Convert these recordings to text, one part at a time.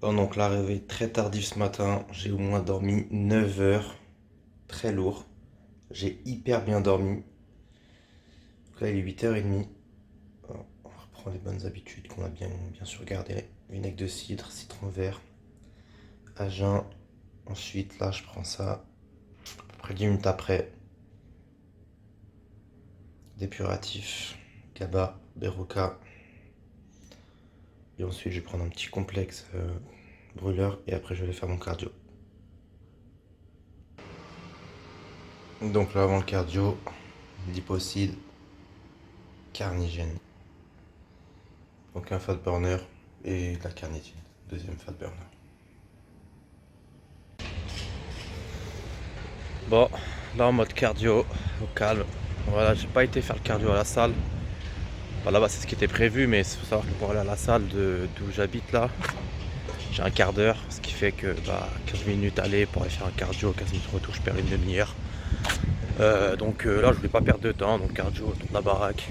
Bon, donc là, réveil très tardif ce matin. J'ai au moins dormi 9 heures. Très lourd. J'ai hyper bien dormi. Donc là, il est 8h30. Alors, on reprend les bonnes habitudes qu'on a bien sûr gardées. Vinaigre de cidre, citron vert, à jeun. Ensuite, là, je prends ça. À peu près 10 minutes après. Dépuratif, GABA, Beroca. Et ensuite, je vais prendre un petit complexe brûleur. Et après, je vais aller faire mon cardio. Donc là, avant le cardio, liposide, carnigène. Donc un fat burner et de la carnitine, deuxième fat burner. Bon, là en mode cardio, au calme. Voilà, j'ai pas été faire le cardio à la salle. Bah, là-bas c'est ce qui était prévu, mais il faut savoir que pour aller à la salle d'où j'habite là, j'ai un quart d'heure, ce qui fait que 15 minutes aller pour aller faire un cardio, 15 minutes retour, je perds une demi-heure. Donc là je voulais pas perdre de temps, donc cardio autour de la baraque.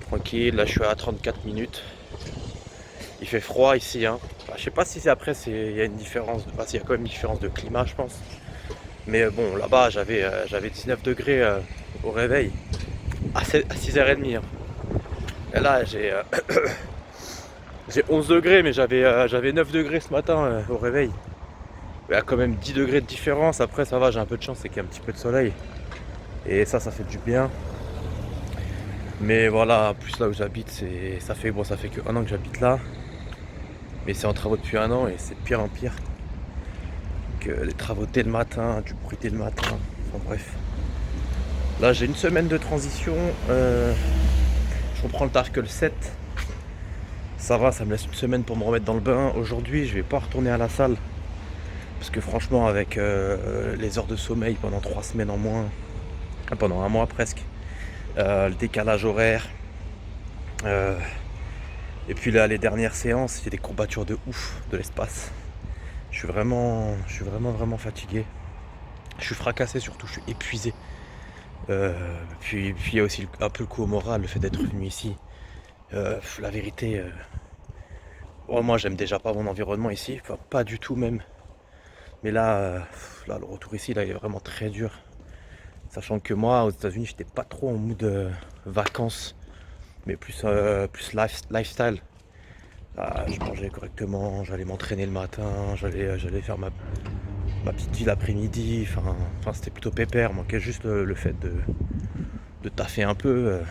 Tranquille, là je suis à 34 minutes. Il fait froid ici, hein. Enfin, je sais pas si c'est après, il y a une différence, il y a quand même une différence de climat, je pense. Mais bon, là-bas, j'avais 19 degrés au réveil, à 6h30. Hein. Et là, j'ai 11 degrés, mais j'avais 9 degrés ce matin au réveil. Il y a quand même 10 degrés de différence. Après, ça va, j'ai un peu de chance, c'est qu'il y a un petit peu de soleil. Et ça fait du bien. Mais voilà, en plus là où j'habite, ça fait que 1 an que j'habite là. Mais c'est en travaux depuis 1 an et c'est de pire en pire. Que les travaux dès le matin, du bruit dès le matin, enfin bref. Là j'ai une semaine de transition, je reprends le taf que le 7. Ça va, ça me laisse une semaine pour me remettre dans le bain. Aujourd'hui je vais pas retourner à la salle. Parce que franchement avec les heures de sommeil pendant 3 semaines en moins, pendant 1 mois presque, le décalage horaire, et puis là les dernières séances, il y a des courbatures de ouf de l'espace. Je suis vraiment fatigué. Je suis fracassé surtout, je suis épuisé. Puis il y a aussi un peu le coup au moral, le fait d'être venu ici. La vérité, moi j'aime déjà pas mon environnement ici, enfin pas du tout même. Mais là le retour ici, là il est vraiment très dur. Sachant que moi aux États-Unis j'étais pas trop en mood vacances, mais plus lifestyle. Là, je mangeais correctement, j'allais m'entraîner le matin, j'allais faire ma petite vie l'après-midi. Enfin c'était plutôt pépère, manquait juste le fait de taffer un peu.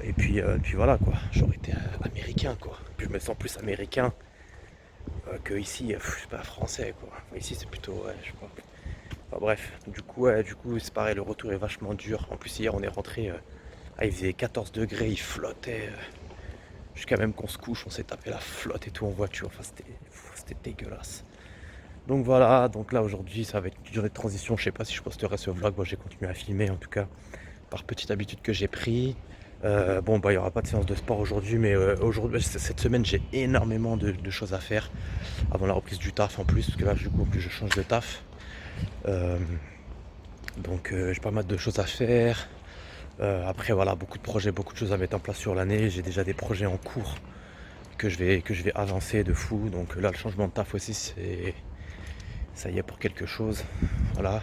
Et puis voilà quoi, j'aurais été américain quoi. Puis je me sens plus américain que ici, je sais pas, français quoi. Ici c'est plutôt, ouais, je sais pas. Enfin bref, du coup c'est pareil, le retour est vachement dur. En plus hier on est rentré, il faisait 14 degrés, il flottait. Jusqu'à même qu'on se couche, on s'est tapé la flotte et tout en voiture. Enfin c'était dégueulasse. Donc voilà, donc là aujourd'hui ça va être une durée de transition. Je sais pas si je posterai ce vlog, moi j'ai continué à filmer en tout cas, par petite habitude que j'ai pris. Bon il n'y aura pas de séance de sport aujourd'hui, mais aujourd'hui, cette semaine j'ai énormément de choses à faire avant la reprise du taf en plus, parce que là du coup en plus je change de taf. Donc j'ai pas mal de choses à faire. Après voilà, beaucoup de projets, beaucoup de choses à mettre en place sur l'année. J'ai déjà des projets en cours que je vais avancer de fou. Donc là le changement de taf aussi, ça y est pour quelque chose. Voilà.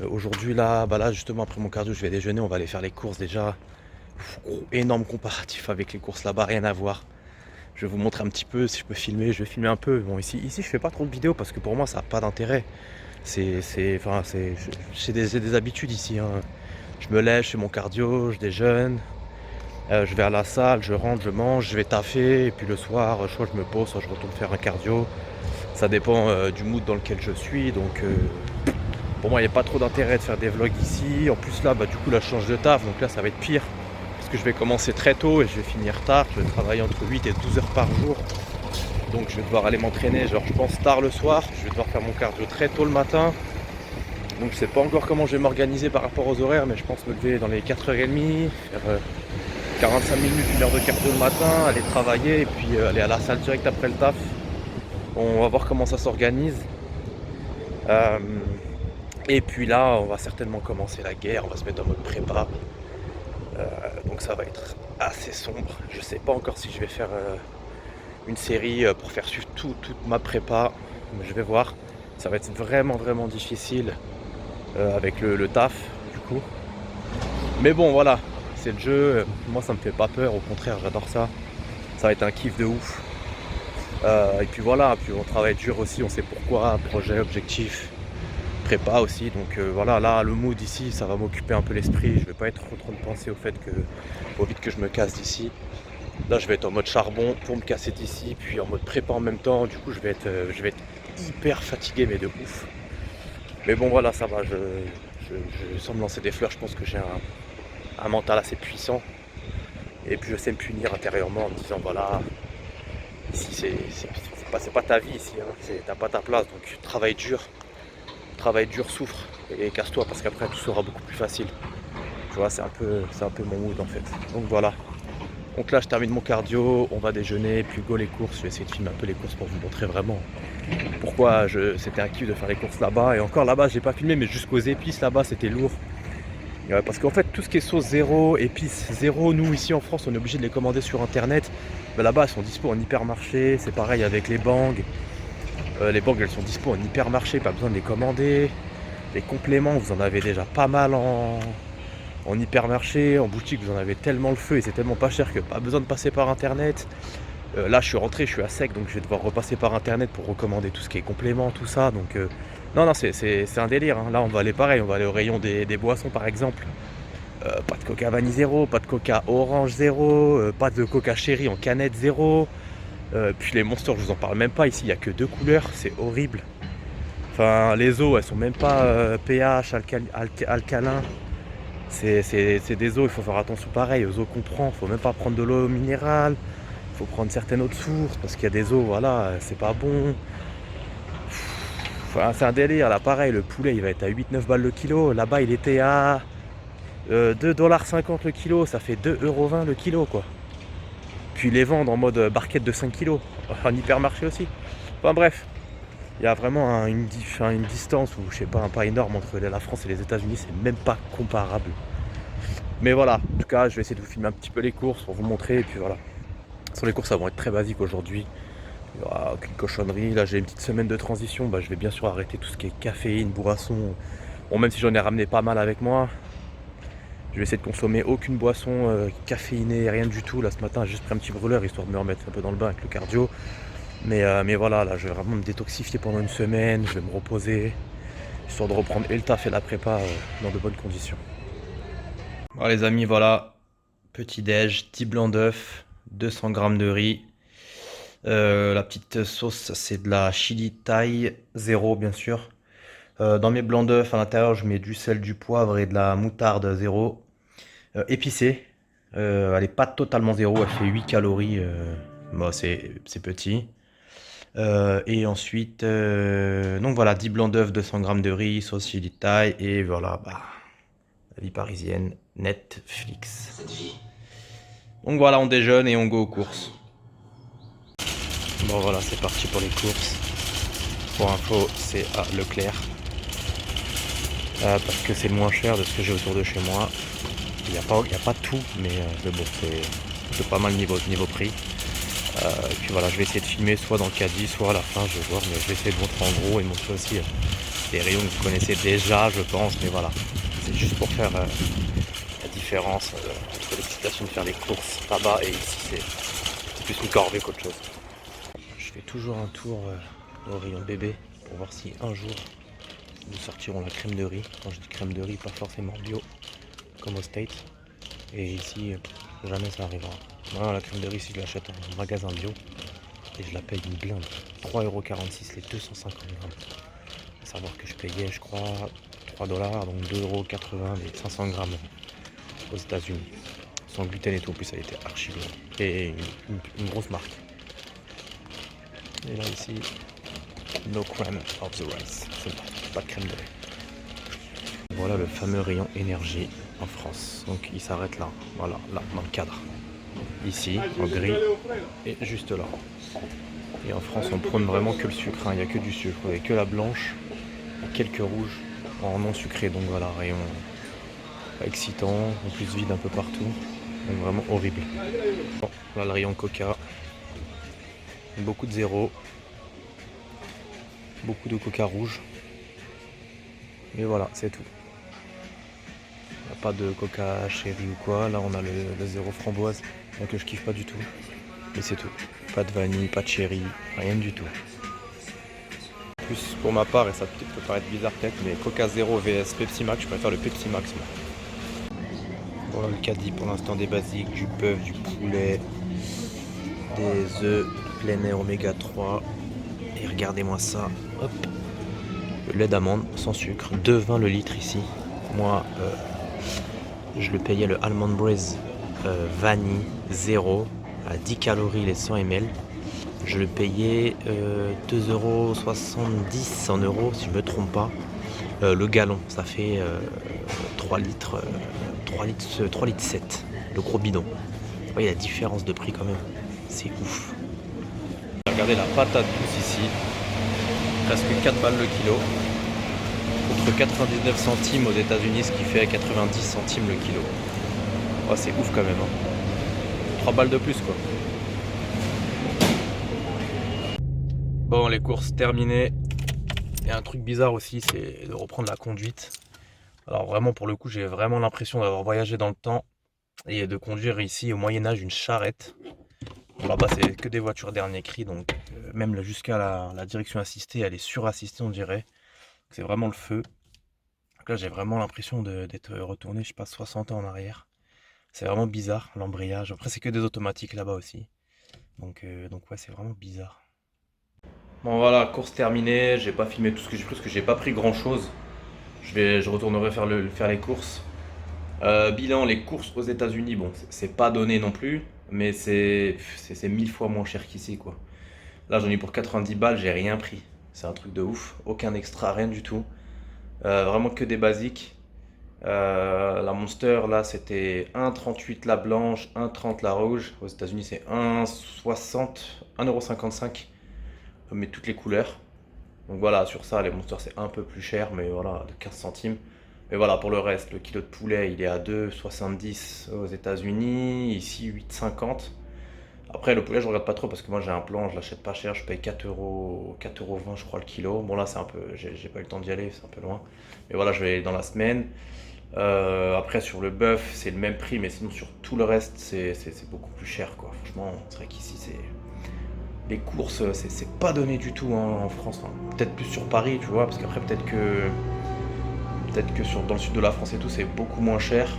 Aujourd'hui là justement après mon cardio je vais déjeuner, on va aller faire les courses déjà. Énorme comparatif avec les courses là-bas, rien à voir. Je vais vous montrer un petit peu, si je peux filmer, je vais filmer un peu. Bon ici je fais pas trop de vidéos parce que pour moi ça n'a pas d'intérêt. J'ai des habitudes ici. Hein. Je me lève, je fais mon cardio, je déjeune, je vais à la salle, je rentre, je mange, je vais taffer, et puis le soir, soit je me pose, soit je retourne faire un cardio. Ça dépend du mood dans lequel je suis, donc pour moi il n'y a pas trop d'intérêt de faire des vlogs ici. En plus là, du coup là je change de taf, donc là ça va être pire. Parce que je vais commencer très tôt et je vais finir tard. Je vais travailler entre 8 et 12 heures par jour. Donc je vais devoir aller m'entraîner, genre je pense tard le soir. Je vais devoir faire mon cardio très tôt le matin. Donc je sais pas encore comment je vais m'organiser par rapport aux horaires, mais je pense me lever dans les 4h30, faire 45 minutes, 1 heure de cardio le matin, aller travailler et puis aller à la salle direct après le taf. On va voir comment ça s'organise. Et puis là, on va certainement commencer la guerre, on va se mettre en mode prépa. Donc ça va être assez sombre. Je sais pas encore si je vais faire une série pour faire suivre toute ma prépa. Mais je vais voir. Ça va être vraiment difficile avec le taf du coup. Mais bon voilà, c'est le jeu. Moi ça me fait pas peur, au contraire j'adore ça. Ça va être un kiff de ouf. Et puis voilà, puis on travaille dur aussi, on sait pourquoi, projet, objectif, prépa aussi. Donc voilà, là le mood ici, ça va m'occuper un peu l'esprit. Je vais pas être trop en train de penser au fait que faut vite que je me casse d'ici. Là je vais être en mode charbon pour me casser d'ici, puis en mode prépa en même temps. Du coup je vais être hyper fatigué mais de ouf. Mais bon voilà, ça va, sans me lancer des fleurs, je pense que j'ai un mental assez puissant. Et puis je sais me punir intérieurement en me disant voilà, ici c'est pas ta vie ici, hein. T'as pas ta place, donc travaille dur, souffre et casse-toi parce qu'après tout sera beaucoup plus facile. Tu vois, c'est un peu mon mood en fait. Donc voilà. Donc là je termine mon cardio, on va déjeuner, puis go les courses. Je vais essayer de filmer un peu les courses pour vous montrer vraiment pourquoi c'était un kiff de faire les courses là-bas. Et encore là-bas j'ai pas filmé, mais jusqu'aux épices là-bas c'était lourd. Parce qu'en fait tout ce qui est sauce zéro, épices zéro, nous ici en France on est obligé de les commander sur internet. Ben, là-bas elles sont dispo en hypermarché, c'est pareil avec les bangs. Les bangs elles sont dispo en hypermarché, pas besoin de les commander. Les compléments vous en avez déjà pas mal en hypermarché, en boutique vous en avez tellement le feu et c'est tellement pas cher que pas besoin de passer par internet. Là je suis rentré, je suis à sec donc je vais devoir repasser par internet pour recommander tout ce qui est complément, tout ça. Donc non c'est un délire, hein. Là on va aller pareil, on va aller au rayon des boissons par exemple. Pas de coca vanille zéro, pas de coca orange zéro, pas de coca chéri en canette zéro. Puis les monsters je vous en parle même pas, ici il n'y a que deux couleurs, c'est horrible. Enfin les eaux elles sont même pas pH, alcalin. C'est des eaux, il faut faire attention pareil aux eaux qu'on prend, faut même pas prendre de l'eau minérale, faut prendre certaines autres sources parce qu'il y a des eaux, voilà, c'est pas bon. Enfin, c'est un délire, là pareil, le poulet il va être à 8-9 balles le kilo, là-bas il était à 2,50 $ le kilo, ça fait 2,20 € le kilo quoi. Puis ils les vendent en mode barquette de 5 kilos, en hypermarché aussi. Enfin bref, il y a vraiment une distance, ou je sais pas, un pas énorme entre la France et les États-Unis, c'est même pas comparable. Mais voilà, en tout cas, je vais essayer de vous filmer un petit peu les courses pour vous montrer. Et puis voilà, sur les courses, ça va être très basique aujourd'hui. Il n'y aura aucune cochonnerie. Là, j'ai une petite semaine de transition. Bah, je vais bien sûr arrêter tout ce qui est caféine, boisson. Bon, même si j'en ai ramené pas mal avec moi, je vais essayer de consommer aucune boisson caféinée, rien du tout. Là, ce matin, j'ai juste pris un petit brûleur histoire de me remettre un peu dans le bain avec le cardio. Mais voilà, là, je vais vraiment me détoxifier pendant une semaine. Je vais me reposer, histoire de reprendre et le taf et la prépa dans de bonnes conditions. Bon les amis, voilà, petit déj, 10 blancs d'œufs, 200 g de riz. La petite sauce, c'est de la chili thaï, zéro bien sûr. Dans mes blancs d'œufs, à l'intérieur, je mets du sel, du poivre et de la moutarde zéro. Épicée, elle n'est pas totalement zéro, elle fait 8 calories, bon, c'est petit. Et ensuite, donc voilà, 10 blancs d'œufs, 200 g de riz, sauce chili thaï, et voilà, bah, la vie parisienne, Netflix. Donc voilà, on déjeune et on go aux courses. Bon voilà, c'est parti pour les courses. Pour info, c'est à Leclerc. Parce que c'est le moins cher de ce que j'ai autour de chez moi. Il n'y a pas tout, mais bon, c'est pas mal niveau prix. Et puis voilà, je vais essayer de filmer soit dans le caddie, soit à la fin, je vais voir, mais je vais essayer de montrer en gros et montrer aussi des rayons que vous connaissez déjà, je pense, mais voilà. C'est juste pour faire la différence entre l'excitation de faire les courses là-bas et ici, c'est plus une corvée qu'autre chose. Je fais toujours un tour au rayon bébé pour voir si un jour nous sortirons la crème de riz. Quand je dis crème de riz, pas forcément bio comme au States. Et ici, jamais ça arrivera. Moi, la crème de riz, si je l'achète en magasin bio, et je la paye une blinde, 3,46 € les 250 grammes. À savoir que je payais, je crois, 3 $, donc 2,80 € les 500 grammes aux États-Unis. Sans gluten et tout, en plus, ça a été archi bien. Et une grosse marque. Et là, ici, no crème of the rice. Pas de crème de riz. Voilà le fameux rayon énergie en France. Donc il s'arrête là, voilà, là, dans le cadre. Ici, en gris, et juste là. Et en France, on prône vraiment que le sucre, hein. Il n'y a que du sucre, il n'y a que la blanche, et quelques rouges en non sucré. Donc voilà, rayon excitant, en plus vide un peu partout. Donc vraiment horrible. Bon, là le rayon coca. Beaucoup de zéro. Beaucoup de coca rouge. Et voilà, c'est tout. Il n'y a pas de coca chéri ou quoi. Là on a le zéro framboise que je kiffe pas du tout. Mais c'est tout. Pas de vanille, pas de cherry, rien du tout. Plus pour ma part, et ça peut paraître bizarre peut-être, mais Coca Zéro vs Pepsi Max, je préfère le Pepsi Max moi. Voilà le caddie pour l'instant, des basiques, du bœuf, du poulet, des œufs plein air oméga 3. Et regardez-moi ça, hop, le lait d'amande sans sucre, 2,20 le litre ici. Moi, je le payais le Almond Breeze vanille 0 à 10 calories les 100 ml. Je le payais 2,70 € en euros si je ne me trompe pas. Le gallon, ça fait 3 litres, 3 litres 7, le gros bidon. Vous voyez la différence de prix quand même, c'est ouf. Regardez la patate douce ici, presque 4 balles le kilo, contre 99 centimes aux États-Unis, ce qui fait 90 centimes le kilo. Oh, c'est ouf quand même, hein. 3 balles de plus quoi. Bon, les courses terminées. Et un truc bizarre aussi, c'est de reprendre la conduite. Alors vraiment, pour le coup, j'ai vraiment l'impression d'avoir voyagé dans le temps et de conduire ici au Moyen-Âge une charrette. Bon, là-bas, c'est que des voitures dernier cri, donc même là, jusqu'à la direction assistée, elle est surassistée, on dirait. C'est vraiment le feu. Donc là, j'ai vraiment l'impression d'être retourné, je sais pas, 60 ans en arrière. C'est vraiment bizarre, l'embrayage. Après, c'est que des automatiques là-bas aussi. Donc ouais, c'est vraiment bizarre. Bon voilà, course terminée, j'ai pas filmé tout ce que j'ai pris parce que j'ai pas pris grand chose. Je retournerai faire les courses. Bilan, les courses aux États-Unis, bon, c'est pas donné non plus, mais c'est 1000 fois moins cher qu'ici quoi. Là j'en ai pour 90 balles, j'ai rien pris. C'est un truc de ouf, aucun extra, rien du tout. Vraiment que des basiques. La Monster là c'était 1,38 la blanche, 1,30 la rouge. Aux États-Unis c'est 1,60, 1,55 €, mais toutes les couleurs. Donc voilà, sur ça, les Monsters c'est un peu plus cher, mais voilà, de 15 centimes. Mais voilà, pour le reste, le kilo de poulet il est à 2,70 aux États-Unis, ici 8,50. Après, le poulet, je regarde pas trop parce que moi j'ai un plan, je l'achète pas cher, je paye 4,20 € je crois le kilo. Bon, là c'est un peu, j'ai pas eu le temps d'y aller, c'est un peu loin. Mais voilà, je vais aller dans la semaine. Après, sur le bœuf, c'est le même prix, mais sinon sur tout le reste, c'est beaucoup plus cher quoi. Franchement, c'est vrai qu'ici c'est. Les courses, c'est pas donné du tout hein, en France. Enfin, peut-être plus sur Paris, tu vois, parce qu'après peut-être que dans le sud de la France et tout, c'est beaucoup moins cher.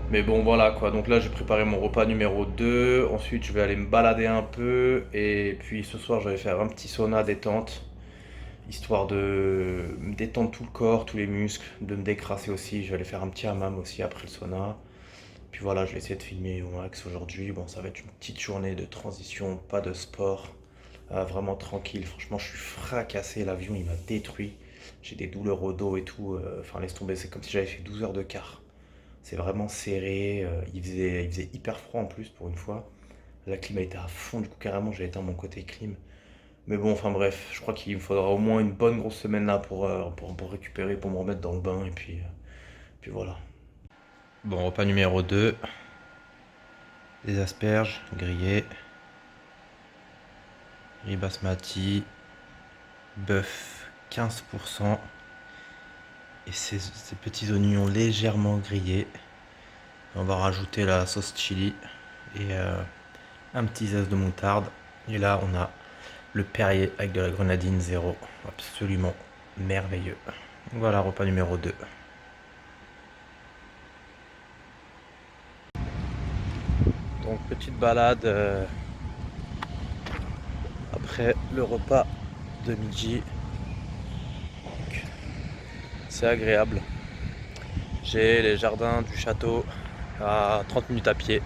Mais bon, voilà quoi. Donc là, j'ai préparé mon repas numéro 2. Ensuite, je vais aller me balader un peu. Et puis ce soir, je vais faire un petit sauna détente, histoire de me détendre tout le corps, tous les muscles, de me décrasser aussi. Je vais aller faire un petit hammam aussi après le sauna. Puis voilà, je vais essayer de filmer au max aujourd'hui. Bon, ça va être une petite journée de transition, pas de sport. Vraiment tranquille. Franchement, je suis fracassé. L'avion, il m'a détruit. J'ai des douleurs au dos et tout. Enfin, laisse tomber. C'est comme si j'avais fait 12 heures de car. C'est vraiment serré. Il faisait hyper froid en plus pour une fois. La clim a été à fond. Du coup, carrément, j'ai éteint mon côté clim. Mais bon, enfin bref, je crois qu'il me faudra au moins une bonne grosse semaine là pour récupérer, pour me remettre dans le bain. Et puis voilà. Bon, repas numéro 2. Des asperges grillées. Riz basmati. Bœuf 15%. Et ces petits oignons légèrement grillés. On va rajouter la sauce chili. Et un petit zeste de moutarde. Et là, on a le Perrier avec de la grenadine 0. Absolument merveilleux. Voilà, repas numéro 2. Donc petite balade après le repas de midi. C'est agréable. J'ai les jardins du château à 30 minutes à pied.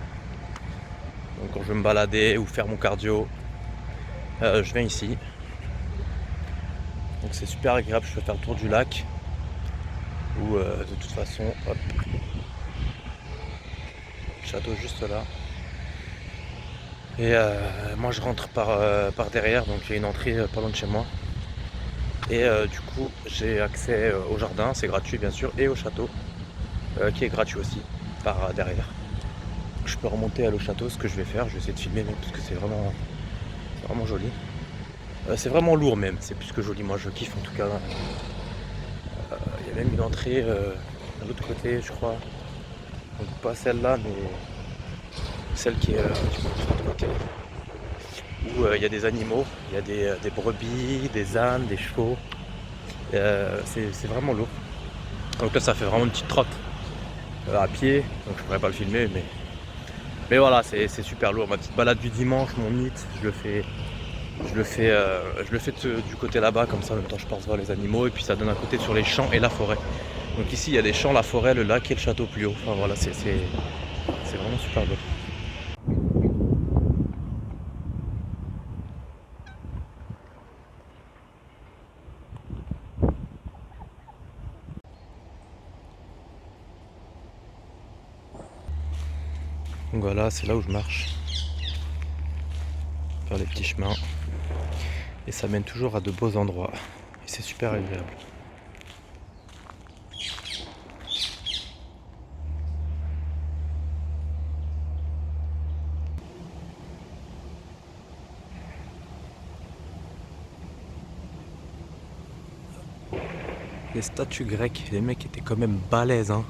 Donc quand je veux me balader ou faire mon cardio, je viens ici. Donc c'est super agréable, je peux faire le tour du lac. Ou de toute façon, hop, le château juste là. Et moi je rentre par derrière, donc j'ai une entrée pas loin de chez moi. Et du coup j'ai accès au jardin, c'est gratuit bien sûr, et au château qui est gratuit aussi par derrière. je peux remonter à le château, ce que je vais faire. Je vais essayer de filmer même parce que c'est vraiment joli. C'est vraiment lourd même, c'est plus que joli. Moi je kiffe en tout cas. Il y a même une entrée de l'autre côté, je crois. Donc pas celle-là, mais celle qui est un petit peu de l'autre côté. Où il y a des animaux, il y a des brebis, des ânes, des chevaux. C'est vraiment lourd. Donc là ça fait vraiment une petite trotte à pied, donc je pourrais pas le filmer, mais voilà, c'est super lourd. Ma petite balade du dimanche, mon mythe, du côté là-bas, comme ça en même temps je pense voir les animaux, et puis ça donne un côté sur les champs et la forêt. Donc ici il y a les champs, la forêt, le lac et le château plus haut. Enfin voilà, c'est vraiment super beau. Donc voilà, c'est là où je marche, vers les petits chemins, et ça mène toujours à de beaux endroits, et c'est super agréable. Les statues grecques, les mecs étaient quand même balèzes, hein.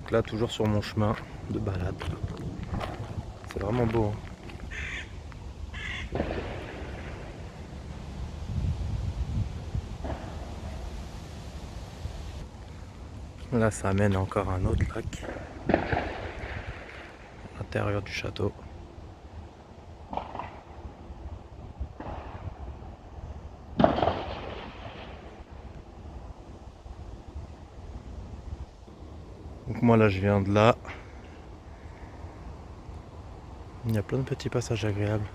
Donc là, toujours sur mon chemin de balade. C'est vraiment beau, hein. Là, ça amène encore à un autre lac, à l'intérieur du château. Donc moi là, je viens de là. Il y a plein de petits passages agréables.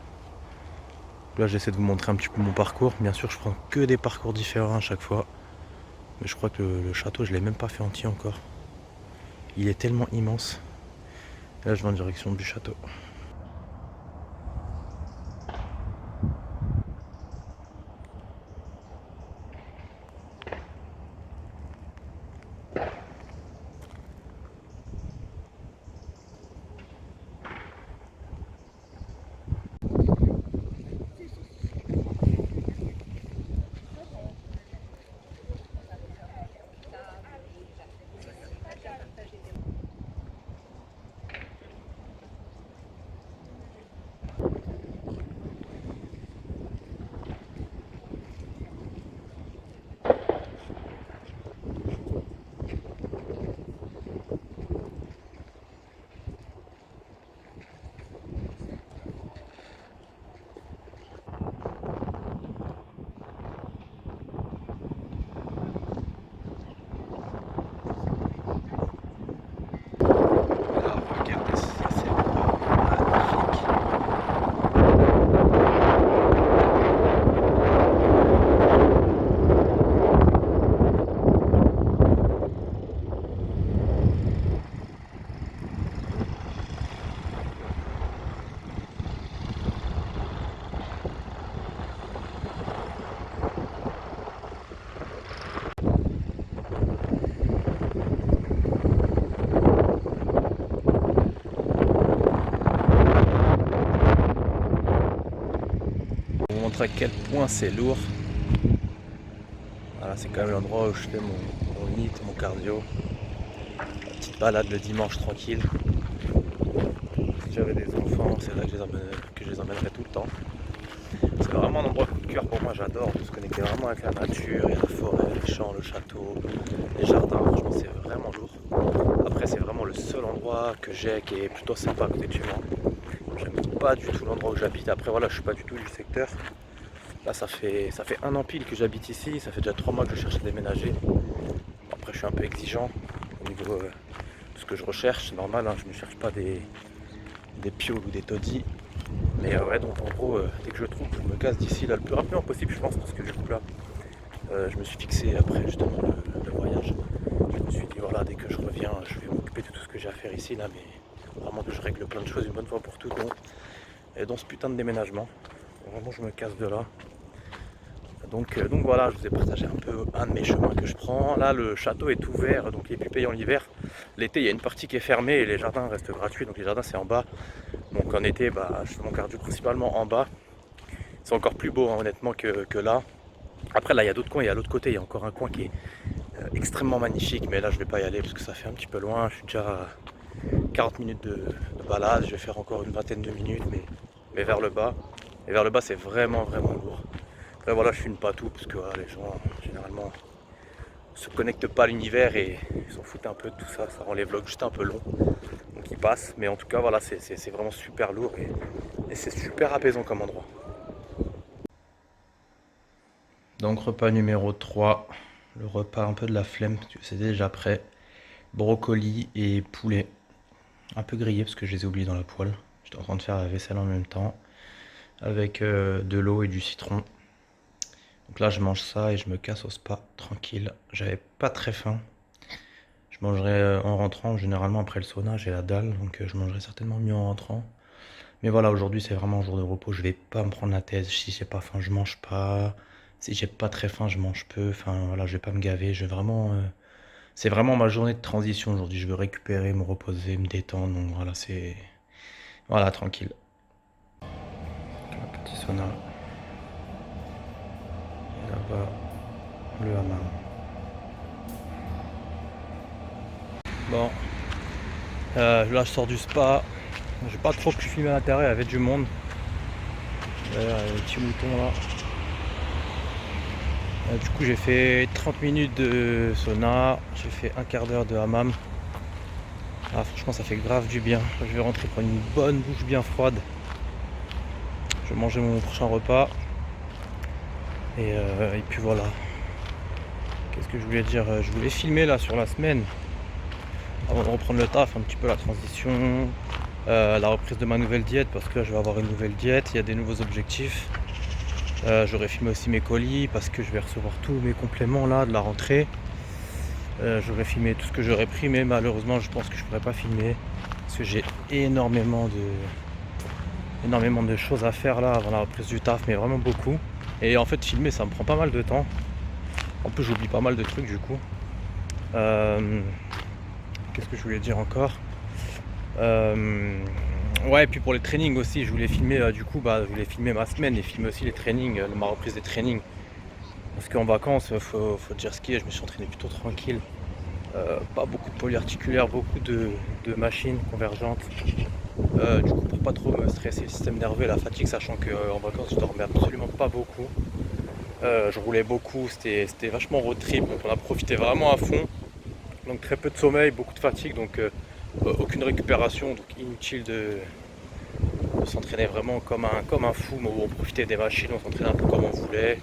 Là, j'essaie de vous montrer un petit peu mon parcours. Bien sûr, je prends que des parcours différents à chaque fois. Mais je crois que le château, je ne l'ai même pas fait entier encore. Il est tellement immense. Et là, je vais en direction du château. À quel point c'est lourd. Voilà, c'est quand même l'endroit où je fais mon HIIT, mon cardio. La petite balade le dimanche tranquille. Si j'avais des enfants, c'est là que je les emmènerais tout le temps. C'est vraiment un endroit coup de cœur pour moi, j'adore de se connecter vraiment avec la nature, et la forêt, les champs, le château, les jardins, franchement c'est vraiment lourd. Après c'est vraiment le seul endroit que j'ai qui est plutôt sympa à côté de chez moi. J'aime pas du tout l'endroit où j'habite, après voilà je suis pas du tout du secteur. Là ça fait 1 an pile que j'habite ici, ça fait déjà 3 mois que je cherche à déménager. Après je suis un peu exigeant au niveau de ce que je recherche, c'est normal, hein, je ne cherche pas des pioles ou des taudis. Mais ouais, donc en gros, dès que je trouve, je me casse d'ici là le plus rapidement possible, je pense, parce que du coup là, je me suis fixé après justement le voyage. Je me suis dit voilà, dès que je reviens, je vais m'occuper de tout ce que j'ai à faire ici là, mais vraiment que je règle plein de choses une bonne fois pour toutes, dans ce putain de déménagement. Vraiment, je me casse de là. Donc voilà, je vous ai partagé un peu un de mes chemins que je prends. Là, le château est ouvert, donc il est plus payant l'hiver. L'été, il y a une partie qui est fermée et les jardins restent gratuits. Donc les jardins, c'est en bas. Donc en été, je fais mon cardio principalement en bas. C'est encore plus beau, hein, honnêtement, que là. Après, là, il y a d'autres coins. Il y a l'autre côté, il y a encore un coin qui est extrêmement magnifique. Mais là, je vais pas y aller parce que ça fait un petit peu loin. Je suis déjà à 40 minutes de balade. Je vais faire encore une vingtaine de minutes, mais vers le bas. Et vers le bas, c'est vraiment, vraiment lourd. Après, voilà, je filme pas tout parce que voilà, les gens, généralement, se connectent pas à l'univers et ils s'en foutent un peu de tout ça. Ça rend les vlogs juste un peu longs. Donc ils passent. Mais en tout cas, voilà, c'est vraiment super lourd et c'est super apaisant comme endroit. Donc repas numéro 3, le repas un peu de la flemme, parce que c'est déjà prêt. Brocoli et poulet, un peu grillé parce que je les ai oubliés dans la poêle. J'étais en train de faire la vaisselle en même temps, avec de l'eau et du citron. Donc là je mange ça et je me casse au spa, tranquille. J'avais pas très faim. Je mangerai en rentrant, généralement après le sauna, j'ai la dalle, donc je mangerai certainement mieux en rentrant. Mais voilà, aujourd'hui c'est vraiment un jour de repos, je vais pas me prendre la tête. Si j'ai pas faim, je mange pas. Si j'ai pas très faim, je mange peu. Enfin voilà, je vais pas me gaver. Je vais vraiment. C'est vraiment ma journée de transition aujourd'hui. Je veux récupérer, me reposer, me détendre. Donc voilà, c'est. Voilà, tranquille. Un petit sauna. Et là-bas, le hammam. Bon, là je sors du spa. J'ai pas trop pu filmer à l'intérieur, il y avait du monde. D'ailleurs, il y a les petits moutons là. Du coup, j'ai fait 30 minutes de sauna, j'ai fait un quart d'heure de hammam. Ah, franchement, ça fait grave du bien. Je vais rentrer prendre une bonne douche bien froide. Je vais manger mon prochain repas. Et puis voilà. Qu'est-ce que je voulais dire? Je voulais filmer là sur la semaine, avant de reprendre le taf, un petit peu la transition, la reprise de ma nouvelle diète, parce que là je vais avoir une nouvelle diète, il y a des nouveaux objectifs. J'aurais filmé aussi mes colis parce que je vais recevoir tous mes compléments là de la rentrée. J'aurais filmé tout ce que j'aurais pris, mais malheureusement je pense que je pourrais pas filmer parce que j'ai énormément de choses à faire là avant la reprise du taf, mais vraiment beaucoup. Et en fait filmer ça me prend pas mal de temps. En plus j'oublie pas mal de trucs du coup. Qu'est-ce que je voulais dire encore? Ouais, et puis pour les trainings aussi, je voulais filmer du coup, je voulais filmer ma semaine et filmer aussi les trainings, ma reprise des trainings. Parce qu'en vacances, faut dire ce qui est, je me suis entraîné plutôt tranquille. Pas beaucoup de polyarticulaires, beaucoup de machines convergentes. Du coup, pour pas trop me stresser le système nerveux et la fatigue, sachant qu'en vacances, je dormais absolument pas beaucoup. Je roulais beaucoup, c'était vachement road trip, donc on a profité vraiment à fond. Donc très peu de sommeil, beaucoup de fatigue, donc aucune récupération, donc inutile de s'entraîner vraiment comme un fou, mais on profitait des machines, on s'entraînait un peu comme on voulait.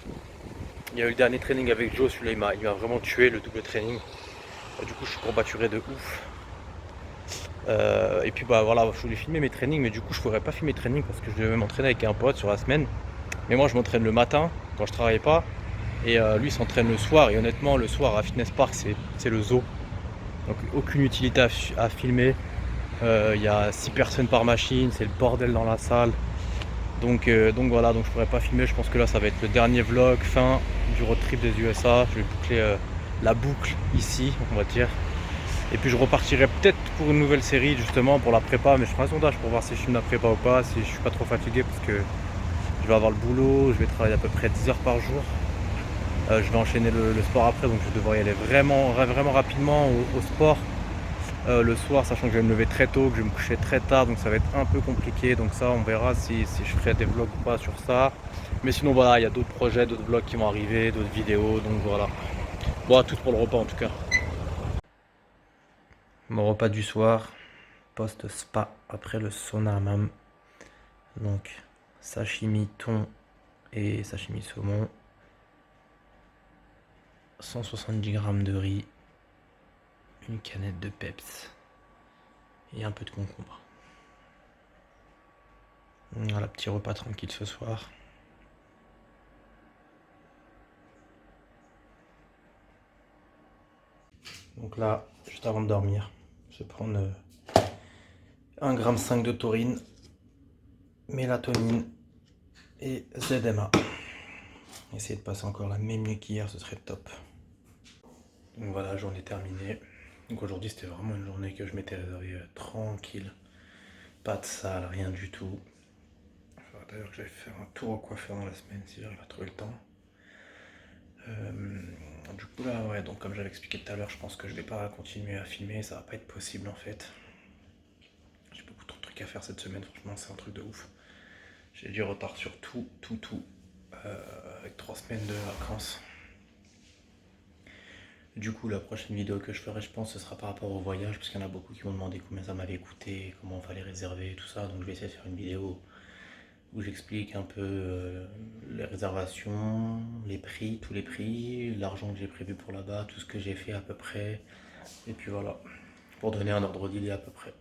Il y a eu le dernier training avec Joe, celui-là il m'a vraiment tué, le double training. Du coup je suis courbaturé de ouf. Et puis voilà, je voulais filmer mes trainings, mais du coup je pourrais pas filmer mes trainings parce que je devais m'entraîner avec un pote sur la semaine. Mais moi je m'entraîne le matin quand je travaille pas, et lui s'entraîne le soir, et honnêtement le soir à Fitness Park c'est le zoo. Donc aucune utilité à filmer. Il y a 6 personnes par machine, c'est le bordel dans la salle. Donc voilà, donc je pourrais pas filmer. Je pense que là ça va être le dernier vlog fin du road trip des USA. Je vais boucler la boucle ici, on va dire. Et puis je repartirai peut-être pour une nouvelle série justement pour la prépa, mais je ferai un sondage pour voir si je filme la prépa ou pas, si je suis pas trop fatigué, parce que je vais avoir le boulot, je vais travailler à peu près 10 heures par jour. Je vais enchaîner le sport après, donc je vais devoir y aller vraiment, vraiment rapidement au sport. Le soir, sachant que je vais me lever très tôt, que je vais me coucher très tard, donc ça va être un peu compliqué. Donc ça, on verra si je ferai des vlogs ou pas sur ça. Mais sinon voilà, il y a d'autres projets, d'autres vlogs qui vont arriver, d'autres vidéos, donc voilà. Bon, à tout pour le repas en tout cas. Mon repas du soir, post spa après le sauna hammam. Donc sashimi thon et sashimi saumon. 170 g de riz, une canette de peps et un peu de concombre. Voilà, petit repas tranquille ce soir. Donc là, juste avant de dormir, je vais prendre 1,5 g de taurine, mélatonine et ZMA. Essayer de passer encore la même nuit qu'hier, ce serait top. Donc voilà, journée terminée. Donc aujourd'hui, c'était vraiment une journée que je m'étais réservée tranquille. Pas de salle, rien du tout. D'ailleurs, que j'allais faire un tour au coiffeur dans la semaine si j'arrive à trouver le temps. Du coup là, ouais, donc comme j'avais expliqué tout à l'heure, je pense que je vais pas continuer à filmer, ça va pas être possible en fait. J'ai beaucoup trop de trucs à faire cette semaine, franchement c'est un truc de ouf. J'ai du retard sur tout, avec 3 semaines de vacances. Du coup, la prochaine vidéo que je ferai, je pense, ce sera par rapport au voyage, parce qu'il y en a beaucoup qui m'ont demandé combien ça m'avait coûté, comment il fallait réserver, tout ça. Donc je vais essayer de faire une vidéo où j'explique un peu les réservations, les prix, tous les prix, l'argent que j'ai prévu pour là-bas, tout ce que j'ai fait à peu près. Et puis voilà, pour donner un ordre d'idée à peu près.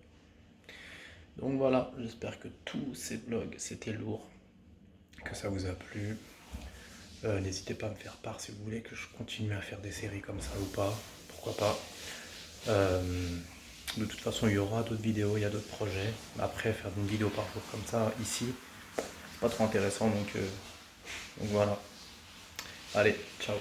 Donc voilà, j'espère que tous ces vlogs, c'était lourd, que ça vous a plu. N'hésitez pas à me faire part si vous voulez que je continue à faire des séries comme ça ou pas, pourquoi pas. De toute façon, il y aura d'autres vidéos, il y a d'autres projets. Après, faire une vidéo par jour comme ça, ici, c'est pas trop intéressant, donc voilà. Allez, ciao.